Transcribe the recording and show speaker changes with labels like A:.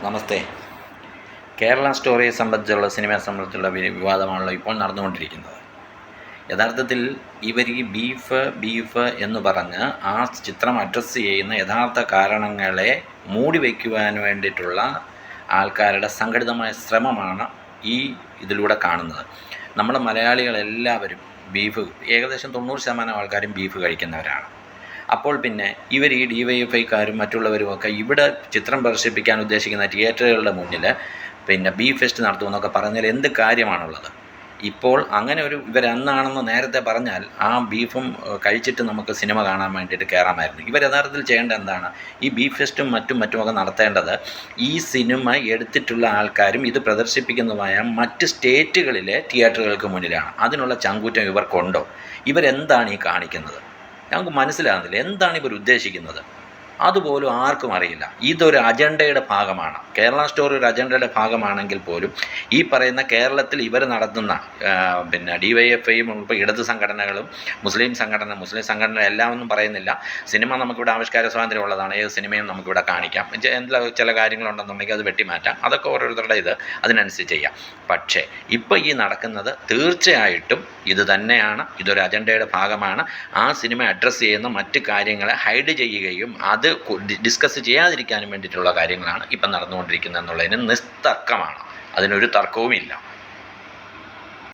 A: നമസ്തേ. കേരള സ്റ്റോറിയെ സംബന്ധിച്ചുള്ള സിനിമയെ സംബന്ധിച്ചുള്ള വിവാദമാണല്ലോ ഇപ്പോൾ നടന്നുകൊണ്ടിരിക്കുന്നത്. യഥാർത്ഥത്തിൽ ഇവർ ഈ ബീഫ് എന്ന് പറഞ്ഞ് ആ ചിത്രം അഡ്രസ്സ് ചെയ്യുന്ന യഥാർത്ഥ കാരണങ്ങളെ മൂടി വയ്ക്കുവാൻ വേണ്ടിയിട്ടുള്ള ആൾക്കാരുടെ സംഘടിതമായ ശ്രമമാണ് ഈ ഇതിലൂടെ കാണുന്നത്. നമ്മുടെ മലയാളികളെല്ലാവരും ബീഫ്, ഏകദേശം 90% ആൾക്കാരും ബീഫ് കഴിക്കുന്നവരാണ്. അപ്പോൾ പിന്നെ ഇവർ ഈ DYFIക്കാരും മറ്റുള്ളവരുമൊക്കെ ഇവിടെ ചിത്രം പ്രദർശിപ്പിക്കാൻ ഉദ്ദേശിക്കുന്ന തിയേറ്ററുകളുടെ മുന്നിൽ പിന്നെ ബീഫ് ഫെസ്റ്റ് നടത്തുമെന്നൊക്കെ പറഞ്ഞാൽ എന്ത് കാര്യമാണുള്ളത്? ഇപ്പോൾ അങ്ങനെ ഒരു ഇവരെന്നാണെന്ന് നേരത്തെ പറഞ്ഞാൽ ആ ബീഫും കഴിച്ചിട്ട് നമുക്ക് സിനിമ കാണാൻ വേണ്ടിയിട്ട് കയറാമായിരുന്നു. ഇവർ യഥാർത്ഥത്തിൽ ചെയ്യേണ്ടത് എന്താണ്? ഈ ബീഫ് ഫെസ്റ്റും മറ്റുമൊക്കെ നടത്തേണ്ടത് ഈ സിനിമ എടുത്തിട്ടുള്ള ആൾക്കാരും ഇത് പ്രദർശിപ്പിക്കുന്നതുമായ മറ്റ് സ്റ്റേറ്റുകളിലെ തിയേറ്ററുകൾക്ക് മുന്നിലാണ്. അതിനുള്ള ചങ്കൂറ്റം ഇവർക്കുണ്ടോ? ഇവരെന്താണ് ഈ കാണിക്കുന്നത്? ഞങ്ങൾക്ക് മനസ്സിലാകുന്നില്ല. എന്താണ് ഇവർ ഉദ്ദേശിക്കുന്നത്? അതുപോലും ആർക്കും അറിയില്ല. ഇതൊരു അജണ്ടയുടെ ഭാഗമാണ്. കേരള സ്റ്റോറി ഒരു അജണ്ടയുടെ ഭാഗമാണെങ്കിൽ പോലും ഈ പറയുന്ന കേരളത്തിൽ ഇവർ നടത്തുന്ന പിന്നെ DYFIയും ഉൾപ്പെടെ ഇടത് സംഘടനകളും മുസ്ലിം സംഘടന എല്ലാം ഒന്നും പറയുന്നില്ല. സിനിമ നമുക്കിവിടെ ആവിഷ്കാര സ്വാതന്ത്ര്യം ഉള്ളതാണ്. ഏത് സിനിമയും നമുക്കിവിടെ കാണിക്കാം. ചില കാര്യങ്ങളുണ്ടെന്നുണ്ടെങ്കിൽ അത് വെട്ടിമാറ്റാം. അതൊക്കെ ഓരോരുത്തരുടെ അതിനനുസരിച്ച് ചെയ്യാം. പക്ഷേ ഇപ്പോൾ ഈ നടക്കുന്നത് തീർച്ചയായിട്ടും ഇത് തന്നെയാണ്. ഇതൊരു അജണ്ടയുടെ ഭാഗമാണ്. ആ സിനിമ അഡ്രസ്സ് ചെയ്യുന്ന മറ്റ് കാര്യങ്ങളെ ഹൈഡ് ചെയ്യുകയും അത് ഡിസ്കസ് ചെയ്യാതിരിക്കാനും വേണ്ടിയിട്ടുള്ള കാര്യങ്ങളാണ് ഇപ്പം നടന്നുകൊണ്ടിരിക്കുന്നത് എന്നുള്ളതിന് നിസ്തർക്കമാണ്. അതിനൊരു തർക്കവുമില്ല.